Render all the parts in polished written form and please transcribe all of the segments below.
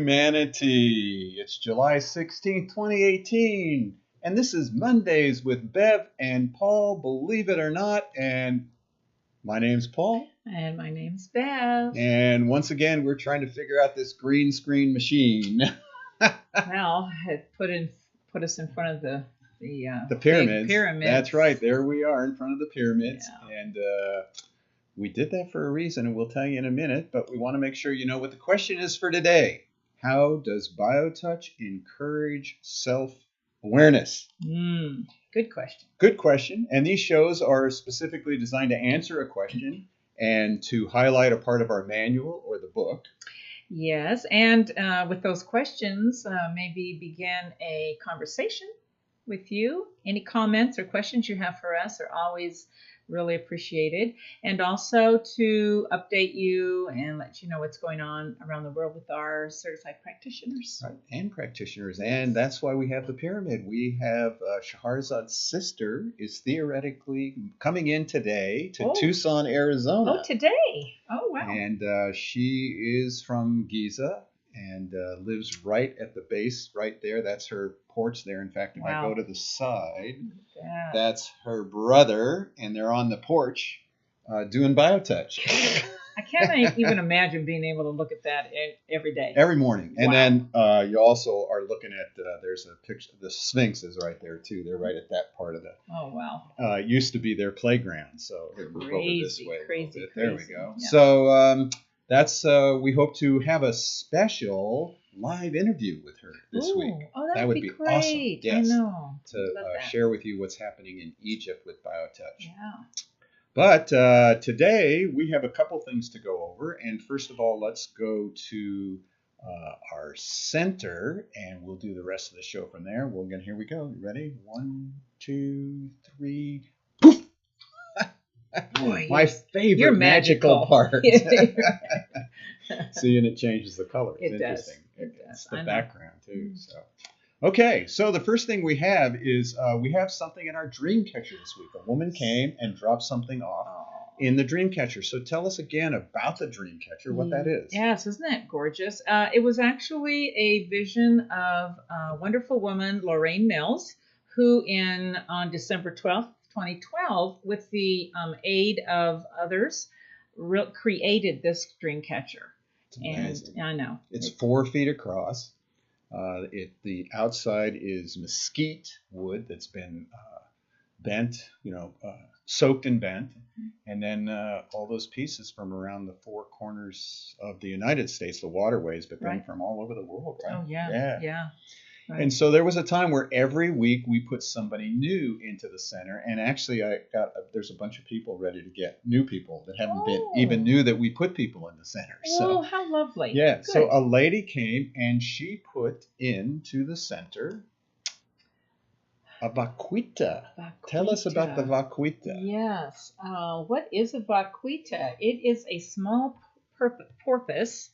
humanity. It's July 16th, 2018, and this is Mondays with Bev and Paul, believe it or not. And my name's Paul. And my name's Bev. And once again, we're trying to figure out this green screen machine. Well, it put us in front of the pyramids. Pyramids. That's right. There we are in front of the pyramids. Yeah. And we did that for a reason, and we'll tell you in a minute. But we want to make sure you know what the question is for today. How does BioTouch encourage self-awareness? Good question. Good question. And these shows are specifically designed to answer a question and to highlight a part of our manual or the book. Yes, and with those questions, maybe begin a conversation with you. Any comments or questions you have for us are always really appreciated. And also to update you and let you know what's going on around the world with our certified practitioners. Right. And practitioners. And that's why we have the pyramid. We have Shahrazad's sister is theoretically coming in today to Tucson, Arizona. Oh, today. Oh, wow. And she is from Giza and lives right at the base right there. That's her porch there. In fact, if I go to the side, that's her brother, and they're on the porch doing BioTouch. I can't even imagine being able to look at that every day. Every morning. And then you also are looking at, there's a picture, the Sphinx is right there too. They're right at that part of the. Oh, wow. Used to be their playground. So here, move over this way a little bit. There we go. Yeah. So that's, we hope to have a special live interview with her this week. Oh, that would be great. Awesome. Yes, I know. to share with you what's happening in Egypt with BioTouch. Yeah. But today we have a couple things to go over. And first of all, let's go to our center, and we'll do the rest of the show from there. Here we go. You ready? 1, 2, 3. Poof! Boy, my favorite magical part. See, and it changes the color. It's interesting. It's the background too. So, okay. So the first thing we have is we have something in our dream catcher this week. A woman came and dropped something off in the dream catcher. So tell us again about the dream catcher, what that is. Yes, isn't that gorgeous? It was actually a vision of a wonderful woman, Lorraine Mills, who on December 12th, 2012, with the aid of others, created this dream catcher. And I know it's 4 feet across. The outside is mesquite wood that's been bent, soaked and bent, and then all those pieces from around the 4 corners of the United States, the waterways, but then from all over the world, right? Oh yeah. Right. And so there was a time where every week we put somebody new into the center, and actually there's a bunch of people ready to get new people that haven't been even knew that we put people in the center. Oh, how lovely. Yeah. Good. So a lady came and she put into the center a vaquita. Tell us about the vaquita. Yes. What is a vaquita? It is a small porpoise.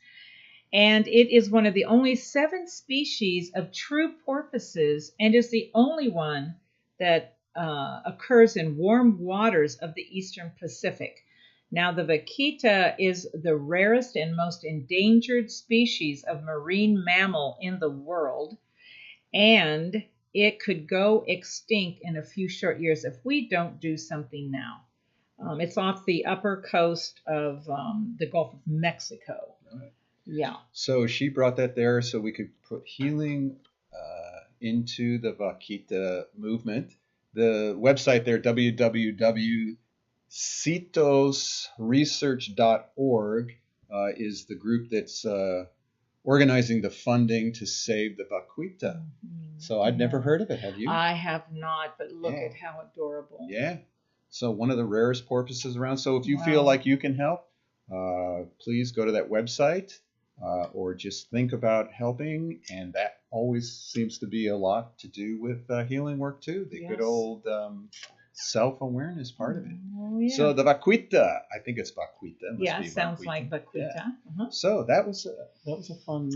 And it is one of the only 7 species of true porpoises, and is the only one that occurs in warm waters of the eastern Pacific. Now, the vaquita is the rarest and most endangered species of marine mammal in the world, and it could go extinct in a few short years if we don't do something now. It's off the upper coast of the Gulf of Mexico. Right. Yeah. So she brought that there so we could put healing into the Vaquita movement. The website there, www.citosresearch.org, is the group that's organizing the funding to save the Vaquita. So I'd never heard of it. Have you? I have not, but look at how adorable. Yeah. So one of the rarest porpoises around. So if you feel like you can help, please go to that website. Or just think about helping, and that always seems to be a lot to do with healing work too. The good old self-awareness part of it. Oh, yeah. So the vaquita, I think it's vaquita. Sounds like vaquita. Yeah. So that was a fun,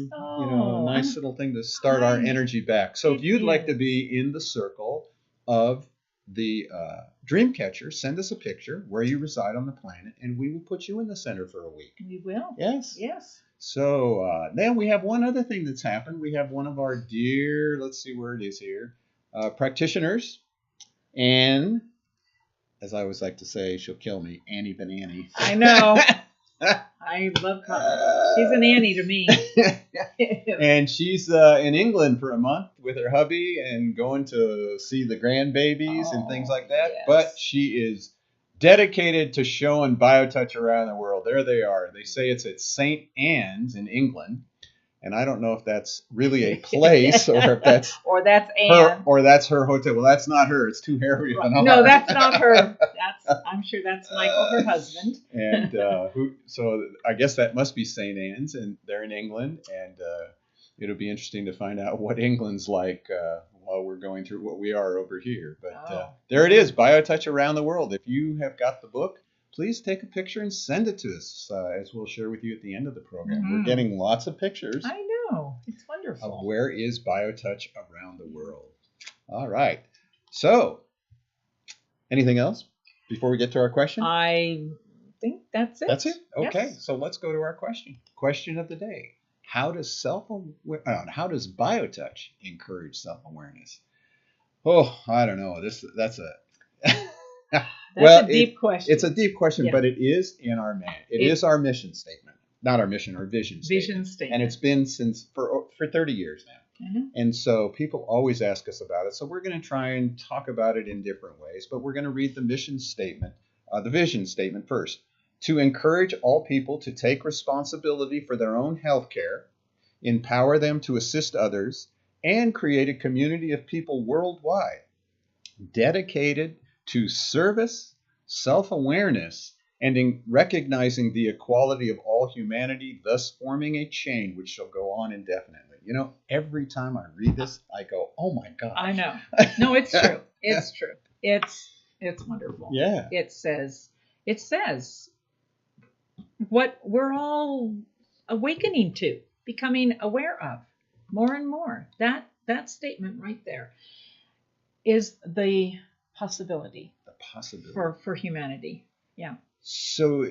nice little thing to start our energy back. So if you'd like to be in the circle of the Dreamcatcher, send us a picture where you reside on the planet, and we will put you in the center for a week. We will. Yes. Yes. So then we have one other thing that's happened. We have one of our dear, let's see where it is here, practitioners, and as I always like to say, she'll kill me, Annie Banani. I know. I love her. She's an Annie to me. And she's in England for a month with her hubby and going to see the grandbabies and things like that. Yes. But she is dedicated to showing BioTouch around the world. There they are. They say it's at St. Anne's in England. And I don't know if that's really a place or if that's or that's Anne. Or that's her hotel. Well, that's not her. It's too hairy of an R. No, that's not her. I'm sure that's Michael, her husband. And so I guess that must be St. Anne's, and they're in England. And it'll be interesting to find out what England's like while we're going through what we are over here. But there it is, BioTouch Around the World. If you have got the book, please take a picture and send it to us, as we'll share with you at the end of the program. Mm-hmm. We're getting lots of pictures. I know. It's wonderful. Of where is BioTouch around the world. All right. So, anything else before we get to our question? I think that's it. That's it? Okay. Yes. So let's go to our question. Question of the day. How does BioTouch encourage self-awareness? Oh, I don't know. That's a deep question. It's a deep question, but it is in our It is our mission statement. Not our mission, our vision statement. Vision statement. And it's been for 30 years now. Mm-hmm. And so people always ask us about it. So we're going to try and talk about it in different ways. But we're going to read the mission statement, the vision statement first. To encourage all people to take responsibility for their own health care, empower them to assist others, and create a community of people worldwide dedicated to service, self-awareness, and in recognizing the equality of all humanity, thus forming a chain which shall go on indefinitely. You know, every time I read this, I go, oh my God. I know. No, it's true. It's true. It's wonderful. Yeah. It says what we're all awakening to, becoming aware of more and more. That statement right there is the possibility. The possibility. For humanity. Yeah. So,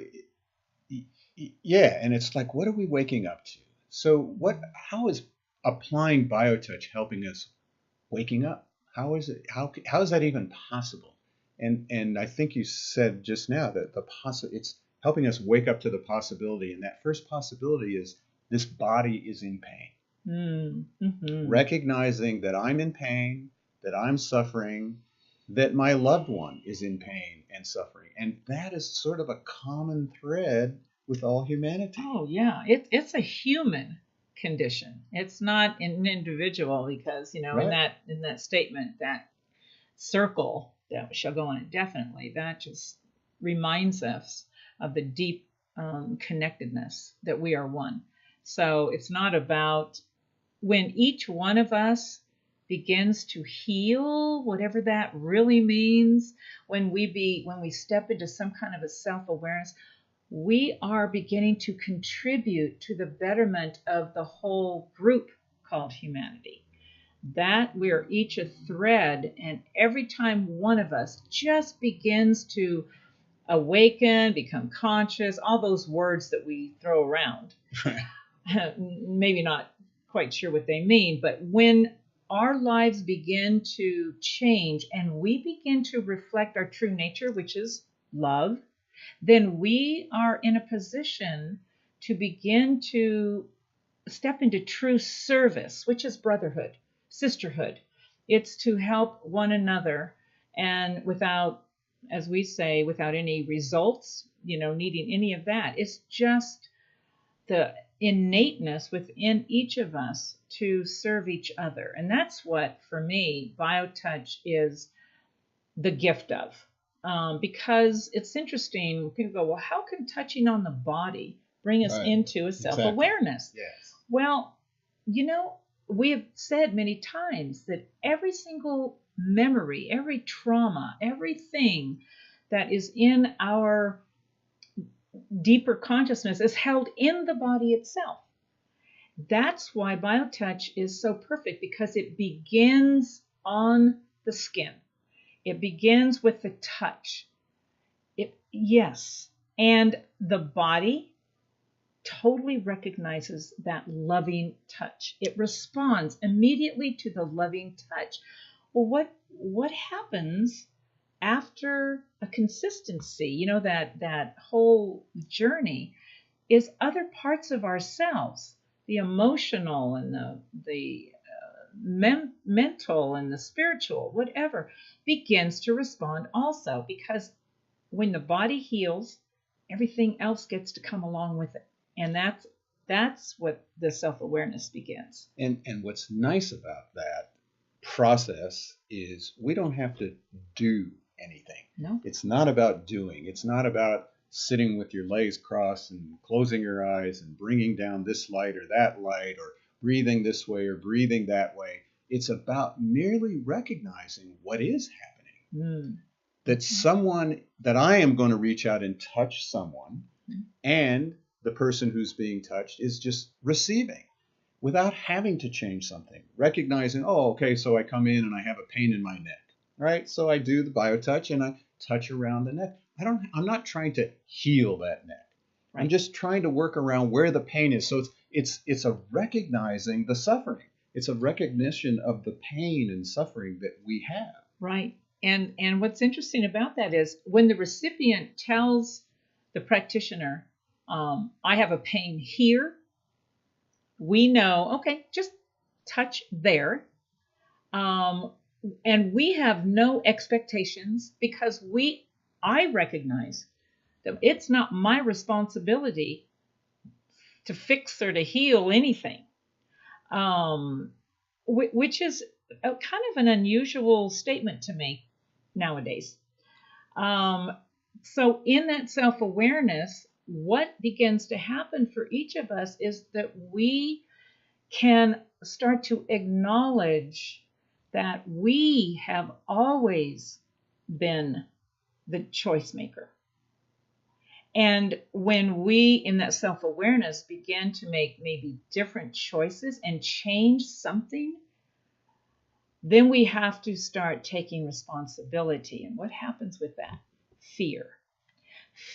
yeah, and it's like, what are we waking up to? So how is applying BioTouch helping us waking up? How is that even possible? And I think you said just now that it's helping us wake up to the possibility. And that first possibility is this body is in pain. Mm-hmm. Recognizing that I'm in pain, that I'm suffering, that my loved one is in pain and suffering. And that is sort of a common thread with all humanity. Oh, yeah. It's a human condition. It's not an individual because, right. in that statement, that circle that shall go on indefinitely, that just reminds us of the deep connectedness that we are one. So it's not about when each one of us begins to heal, whatever that really means, when we step into some kind of a self-awareness, we are beginning to contribute to the betterment of the whole group called humanity. That we are each a thread, and every time one of us just begins to awaken, become conscious, all those words that we throw around, maybe not quite sure what they mean, but when our lives begin to change and we begin to reflect our true nature, which is love, then we are in a position to begin to step into true service, which is brotherhood, sisterhood. It's to help one another, and without, as we say, without any results, needing any of that. It's just the innateness within each of us to serve each other. And that's what, for me, BioTouch is the gift of. Because it's interesting, people go, well, how can touching on the body bring us into a self-awareness? Exactly. Yes. Well, we have said many times that every single memory, every trauma, everything that is in our deeper consciousness is held in the body itself. That's why BioTouch is so perfect, because it begins on the skin. It begins with the touch. Yes. And the body totally recognizes that loving touch. It responds immediately to the loving touch. Well, what happens after a consistency, that whole journey, is other parts of ourselves, the emotional and the mental and the spiritual, whatever, begins to respond also, because when the body heals, everything else gets to come along with it. And that's what the self-awareness begins. And what's nice about that process is we don't have to do anything. No. It's not about doing. It's not about sitting with your legs crossed and closing your eyes and bringing down this light or that light, or breathing this way or breathing that way. It's about merely recognizing what is happening. That someone, that I am going to reach out and touch someone, and the person who's being touched is just receiving without having to change something. Recognizing, oh, okay, so I come in and I have a pain in my neck, right? So I do the BioTouch and I touch around the neck. I'm not trying to heal that neck. Right. I'm just trying to work around where the pain is. So it's a recognizing the suffering. It's a recognition of the pain and suffering that we have. Right. And what's interesting about that is when the recipient tells the practitioner, I have a pain here, we know, okay, just touch there. And we have no expectations, because I recognize that it's not my responsibility to fix or to heal anything, which is kind of an unusual statement to me nowadays. So in that self-awareness, what begins to happen for each of us is that we can start to acknowledge that we have always been the choice maker. And when we, in that self-awareness, begin to make maybe different choices and change something, then we have to start taking responsibility. And what happens with that? Fear.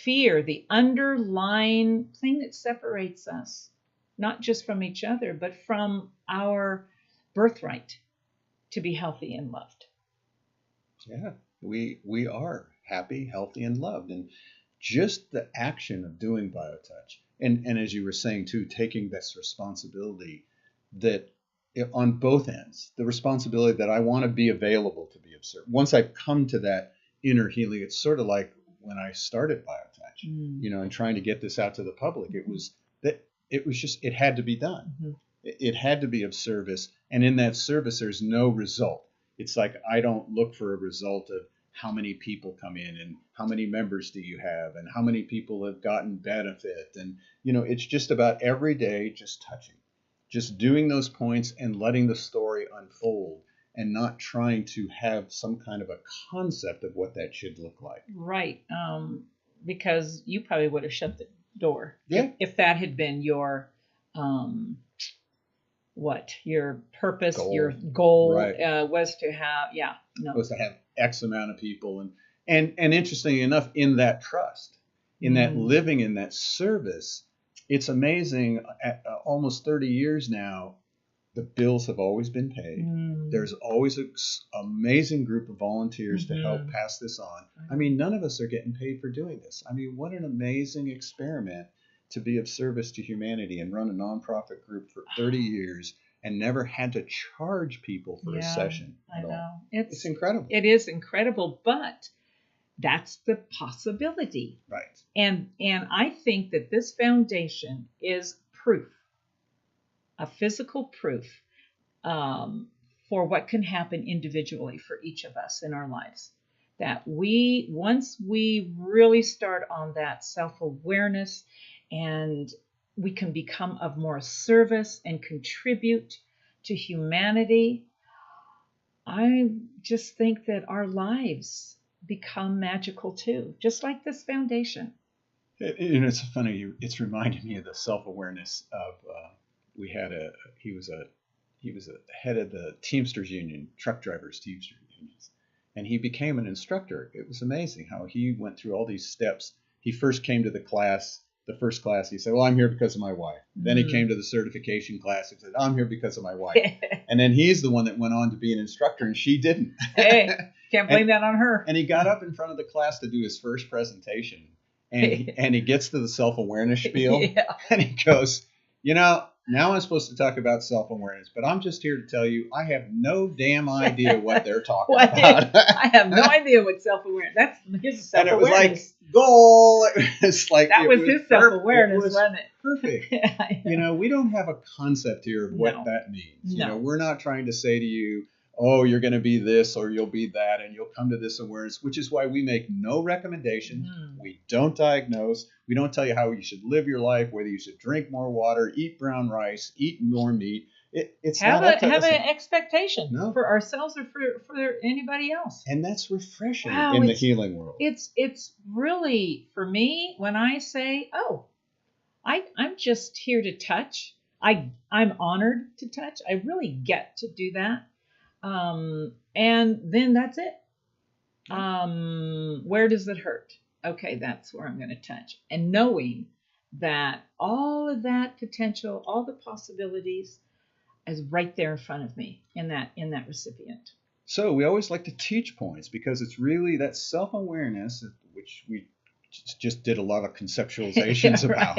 Fear, the underlying thing that separates us, not just from each other, but from our birthright to be healthy and loved. Yeah, we are happy, healthy, and loved. And just the action of doing BioTouch, and as you were saying too, taking this responsibility that on both ends, the responsibility that I want to be available to be observed. Once I've come to that inner healing, it's sort of like when I started BioTouch, and trying to get this out to the public. It had to be done. Mm-hmm. It had to be of service. And in that service, there's no result. It's like, I don't look for a result of how many people come in and how many members do you have and how many people have gotten benefit. And, it's just about every day just touching, just doing those points and letting the story unfold, and not trying to have some kind of a concept of what that should look like. Right. Because you probably would have shut the door. Yeah. If that had been your, your purpose, your goal, right. Was to have, was to have X amount of people. And interestingly enough, in that trust, in that living, in that service, it's amazing. At almost 30 years now, the bills have always been paid. There's always an amazing group of volunteers to help pass this on. I mean, none of us are getting paid for doing this. I mean, what an amazing experiment to be of service to humanity and run a nonprofit group for 30 years and never had to charge people for a session at all. It's incredible. It is incredible, but that's the possibility. Right. And I think that this foundation is proof, a physical proof, for what can happen individually for each of us in our lives. That once we really start on that self-awareness, and we can become of more service and contribute to humanity, I just think that our lives become magical too, just like this foundation. It's funny. It's reminded me of the self-awareness of he was a head of the Teamsters Union, truck drivers Teamsters unions, and he became an instructor. It was amazing how he went through all these steps. He first came to the class the first class, he said, well, I'm here because of my wife. Then he came to the certification class and said, I'm here because of my wife. And then he's the one that went on to be an instructor, and she didn't. Hey, can't blame that on her. And he got up in front of the class to do his first presentation, and he gets to the self-awareness spiel, and he goes, now I'm supposed to talk about self-awareness, but I'm just here to tell you I have no damn idea what they're talking about. I have no idea what self-awareness. That's his self-awareness. And it was like, goal. It's like that was his self-awareness, wasn't it? Perfect. We don't have a concept here of what that means. We're not trying to say to you, oh, you're going to be this or you'll be that and you'll come to this awareness, which is why we make no recommendation. We don't diagnose. We don't tell you how you should live your life, whether you should drink more water, eat brown rice, eat more meat. It's have not up to have us. an expectation for ourselves or for anybody else. And that's refreshing in the healing world. It's really, for me, when I say, oh, I'm just here to touch. I'm honored to touch. I really get to do that. And then that's it. Where does it hurt? Okay, that's where I'm going to touch. And knowing that all of that potential, all the possibilities is right there in front of me in that recipient. So we always like to teach points because it's really that self-awareness, which we just did a lot of conceptualizations about.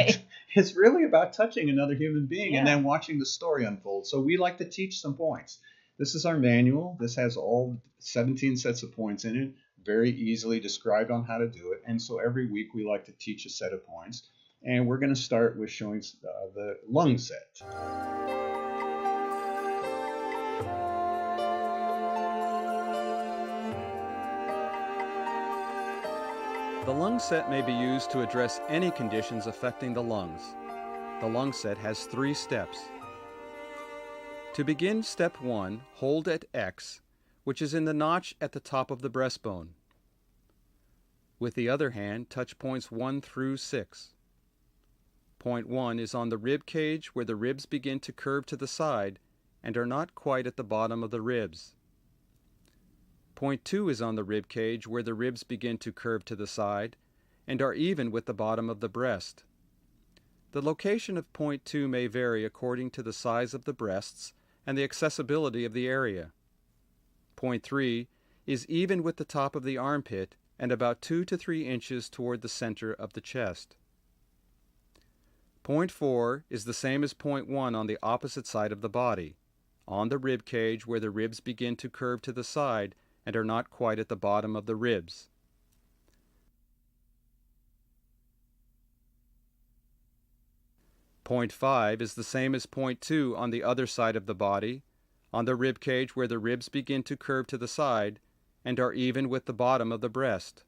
It's really about touching another human being and then watching the story unfold. So we like to teach some points. This is our manual. This has all 17 sets of points in it, very easily described on how to do it. And so every week we like to teach a set of points. And we're going to start with showing the lung set. The lung set may be used to address any conditions affecting the lungs. The lung set has 3 steps. To begin step 1, hold at X, which is in the notch at the top of the breastbone. With the other hand, touch points 1 through 6. Point 1 is on the rib cage where the ribs begin to curve to the side and are not quite at the bottom of the ribs. Point 2 is on the rib cage where the ribs begin to curve to the side and are even with the bottom of the breast. The location of point 2 may vary according to the size of the breasts and the accessibility of the area. Point 3 is even with the top of the armpit and about 2 to 3 inches toward the center of the chest. Point 4 is the same as point 1 on the opposite side of the body, on the rib cage where the ribs begin to curve to the side and are not quite at the bottom of the ribs. Point 5 is the same as point 2 on the other side of the body, on the rib cage where the ribs begin to curve to the side and are even with the bottom of the breast.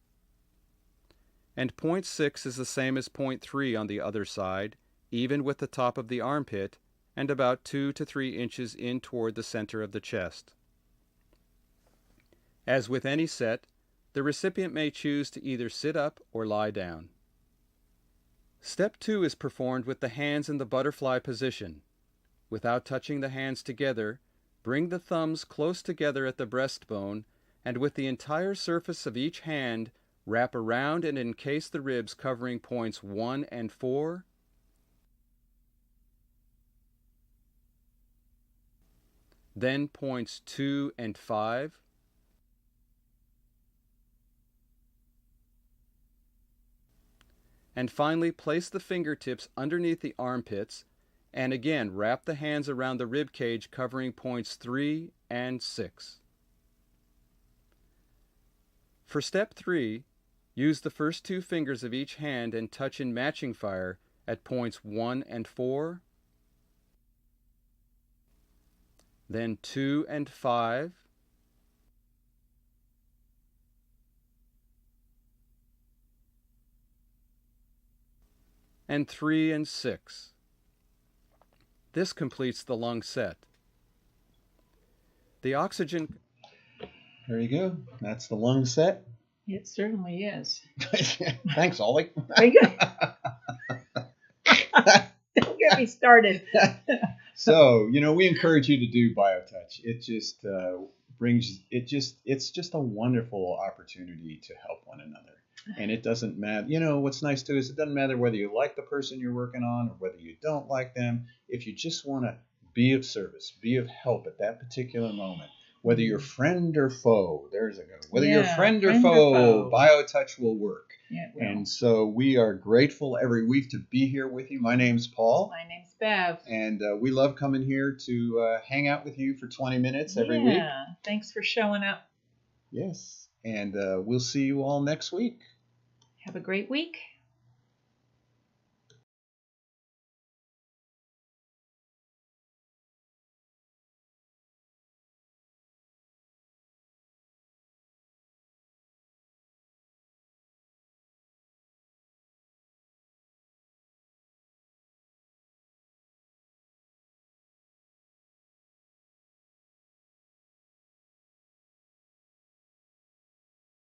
And point 6 is the same as point 3 on the other side, even with the top of the armpit and about 2 to 3 inches in toward the center of the chest. As with any set, the recipient may choose to either sit up or lie down. Step 2 is performed with the hands in the butterfly position. Without touching the hands together, bring the thumbs close together at the breastbone and with the entire surface of each hand wrap around and encase the ribs covering points 1 and 4, then points 2 and 5, and finally place the fingertips underneath the armpits and again wrap the hands around the rib cage covering points 3 and 6. For step 3, use the first 2 fingers of each hand and touch in matching fire at points 1 and 4, then 2 and 5, and 3 and 6. This completes the lung set. The oxygen... There you go. That's the lung set. It certainly is. Thanks, Ollie. Very good. Don't get me started. So, we encourage you to do BioTouch. It just it's just a wonderful opportunity to help one another. And it doesn't matter. You know, what's nice too is it doesn't matter whether you like the person you're working on or whether you don't like them. If you just want to be of service, be of help at that particular moment, whether you're friend or foe, there's a good. Whether you're friend or foe, BioTouch will work. Yeah, it will. And so we are grateful every week to be here with you. My name's Paul. My name's Bev. And we love coming here to hang out with you for 20 minutes every week. Yeah, thanks for showing up. Yes. And we'll see you all next week. Have a great week.